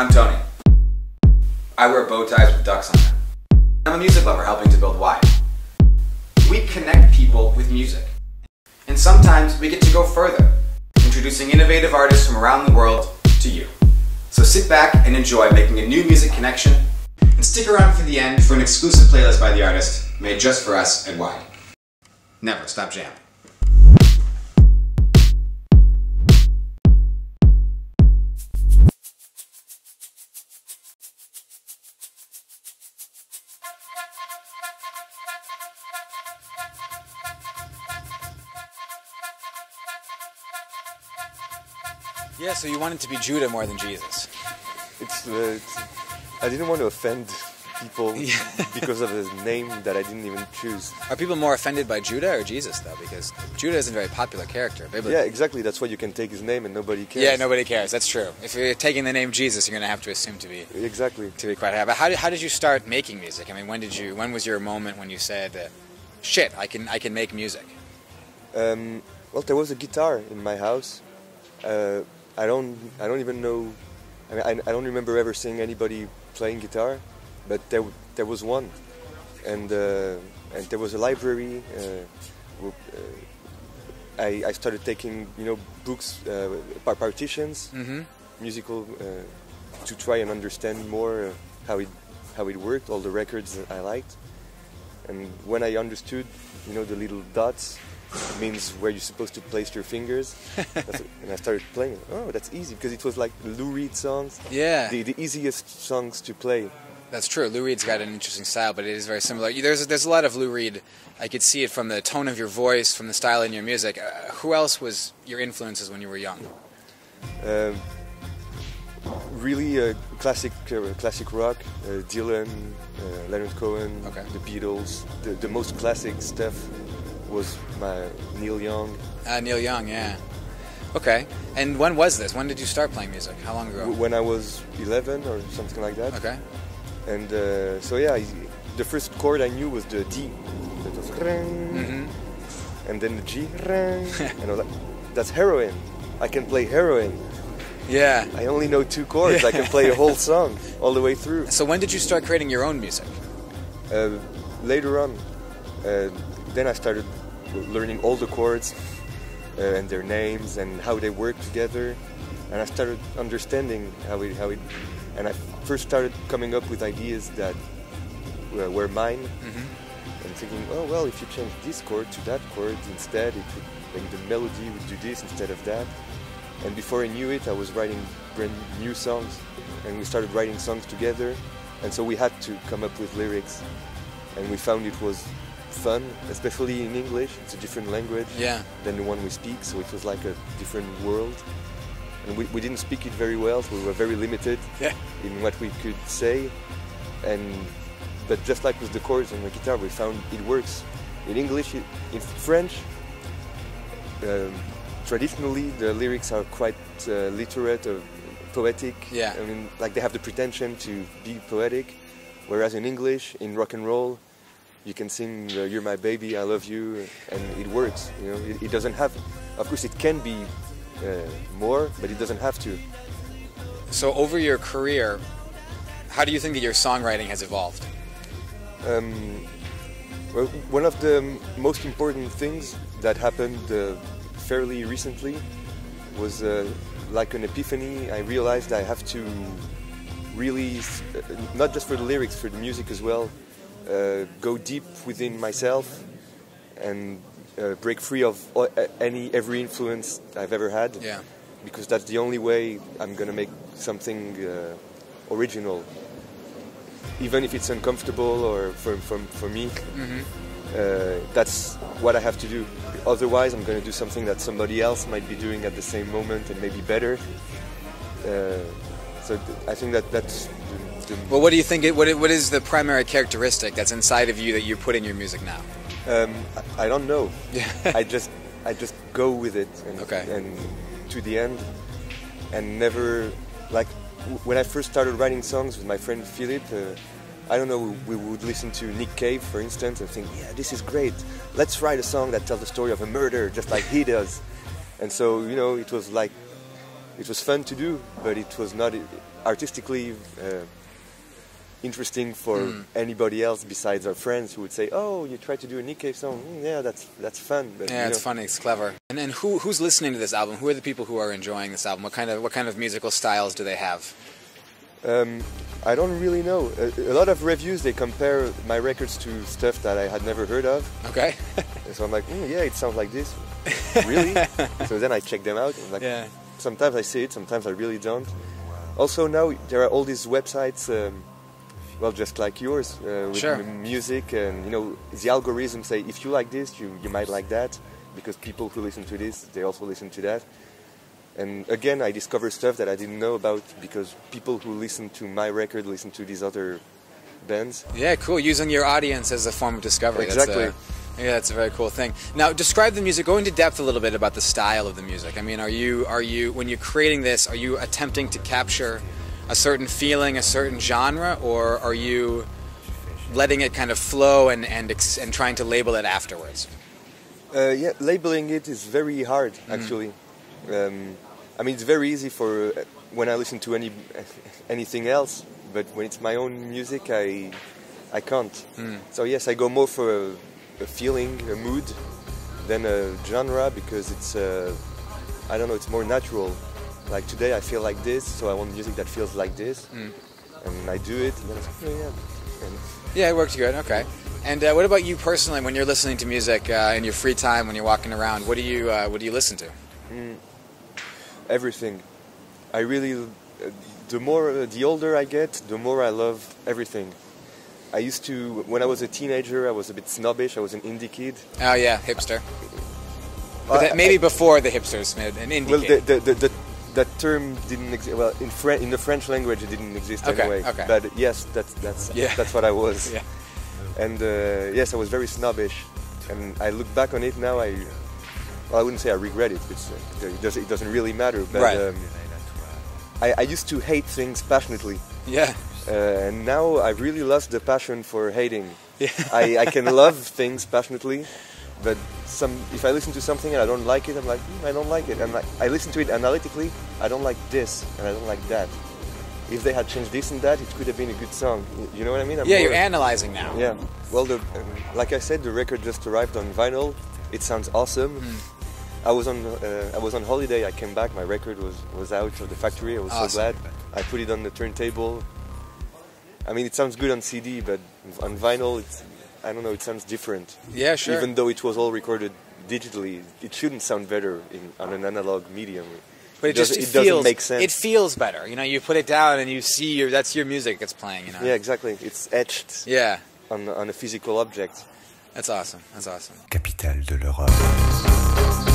I'm Tony. I wear bow ties with ducks on them. I'm a music lover helping to build Wide. We connect people with music. And sometimes we get to go further, introducing innovative artists from around the world to you. So sit back and enjoy making a new music connection, and stick around for the end for an exclusive playlist by the artist, made just for us at Wide. Never stop jam. Yeah, so you wanted to be Judah more than Jesus. I didn't want to offend people because of his name that I didn't even choose. Are people more offended by Judah or Jesus, though? Because Judah isn't a very popular character. Yeah, exactly. That's why you can take his name and nobody cares. Yeah, nobody cares. That's true. If you're taking the name Jesus, you're going to have to assume to be quite happy. But how did you start making music? I mean, when was your moment when you said, "Shit, I can make music"? Well, there was a guitar in my house. I don't even know. I mean, I don't remember ever seeing anybody playing guitar, but there was one, and there was a library. I started taking books, partitions, musical, to try and understand more how it worked. All the records that I liked, and when I understood, the little dots means where you're supposed to place your fingers. And I started playing. Oh, that's easy, because it was like Lou Reed songs. Yeah. The easiest songs to play. That's true. Lou Reed's got an interesting style, but it is very similar. There's a lot of Lou Reed. I could see it from the tone of your voice, from the style in your music. Who else was your influences when you were young? Really classic rock. Dylan, Leonard Cohen, okay. The Beatles. The most classic stuff was Neil Young. Neil Young, yeah. Okay. And when was this? When did you start playing music? How long ago? When I was 11 or something like that. Okay. And so yeah, the first chord I knew was the D. That was and then the G. And I was like, that's heroin. I can play heroin. Yeah. I only know 2 chords. Yeah. I can play a whole song all the way through. So when did you start creating your own music? Later on. Then I started learning all the chords and their names and how they work together, and I started understanding how it. And I first started coming up with ideas that were mine, and thinking, oh well, if you change this chord to that chord instead, it would, like, the melody would do this instead of that. And before I knew it, I was writing brand new songs, and we started writing songs together. And so we had to come up with lyrics, and we found it was fun, especially in English. It's a different language than the one we speak, so it was like a different world. And we didn't speak it very well, so we were very limited in what we could say. But just like with the chords on the guitar, we found it works. In English, in French, traditionally the lyrics are quite literate or poetic. Yeah. I mean, like, they have the pretension to be poetic, whereas in English, in rock and roll, you can sing "You're my baby, I love you," and it works. It doesn't have. Of course, it can be more, but it doesn't have to. So, over your career, how do you think that your songwriting has evolved? Well, one of the most important things that happened fairly recently was like an epiphany. I realized I have to really, not just for the lyrics, for the music as well, go deep within myself and break free of every influence I've ever had. Yeah. Because that's the only way I'm gonna make something original, even if it's uncomfortable or for me. That's what I have to do. Otherwise, I'm gonna do something that somebody else might be doing at the same moment and maybe better. So I think that's. Well, what do you think? What is the primary characteristic that's inside of you that you put in your music now? I don't know. Yeah. I just go with it and to the end, and never, like, when I first started writing songs with my friend Philip. I don't know. We would listen to Nick Cave, for instance, and think, yeah, this is great. Let's write a song that tells the story of a murder, just like he does. And so, it was like it was fun to do, but it was not artistically interesting for anybody else besides our friends who would say, "Oh, you tried to do a Nick Cave song? Yeah, that's fun." But, yeah, it's funny, it's clever. And then who's listening to this album? Who are the people who are enjoying this album? What kind of musical styles do they have? I don't really know. A lot of reviews, they compare my records to stuff that I had never heard of. Okay. So I'm like, yeah, it sounds like this. Really? So then I check them out. I'm like, yeah. Sometimes I see it, sometimes I really don't. Also now there are all these websites, well, just like yours, with sure. music, and the algorithms say if you like this, you might like that, because people who listen to this, they also listen to that. And again, I discover stuff that I didn't know about because people who listen to my record listen to these other bands. Yeah, cool. Using your audience as a form of discovery. Exactly. That's a very cool thing. Now, describe the music. Go into depth a little bit about the style of the music. I mean, are you when you're creating this, are you attempting to capture a certain feeling, a certain genre, or are you letting it kind of flow and trying to label it afterwards? Yeah, labeling it is very hard, actually. I mean, it's very easy for when I listen to anything else, but when it's my own music, I can't. So yes, I go more for a feeling, a mood, than a genre, because it's I don't know, it's more natural. Like today, I feel like this, so I want music that feels like this, and I do it, and then it's like, oh, yeah. Yeah, it works good. Okay. And what about you personally? When you're listening to music in your free time, when you're walking around, what do you listen to? Everything. I really, the older I get, the more I love everything. I used to, when I was a teenager, I was a bit snobbish. I was an indie kid. Oh yeah, hipster. But maybe before the hipsters, an indie kid. That term didn't exist. Well, in the French language, it didn't exist anyway. Okay. But yes, that's what I was. Yeah. And yes, I was very snobbish. And I look back on it now. I wouldn't say I regret it. It doesn't really matter. But right. I used to hate things passionately. Yeah. And now I've really lost the passion for hating. Yeah. I can love things passionately, but if I listen to something and I don't like it, I'm like, I don't like it. And I listen to it analytically, I don't like this and I don't like that. If they had changed this and that, it could have been a good song. You know what I mean? You're analyzing now. Yeah. Well, like I said, the record just arrived on vinyl. It sounds awesome. I was on holiday. I came back. My record was out of the factory. I was so glad. I put it on the turntable. I mean, it sounds good on CD, but on vinyl, I don't know. It sounds different. Yeah, sure. Even though it was all recorded digitally, it shouldn't sound better on an analog medium. But it doesn't make sense. It feels better. You put it down and you see that's your music that's playing. Yeah, exactly. It's etched. Yeah. On a physical object. That's awesome. That's awesome. Capitale de l'Europe.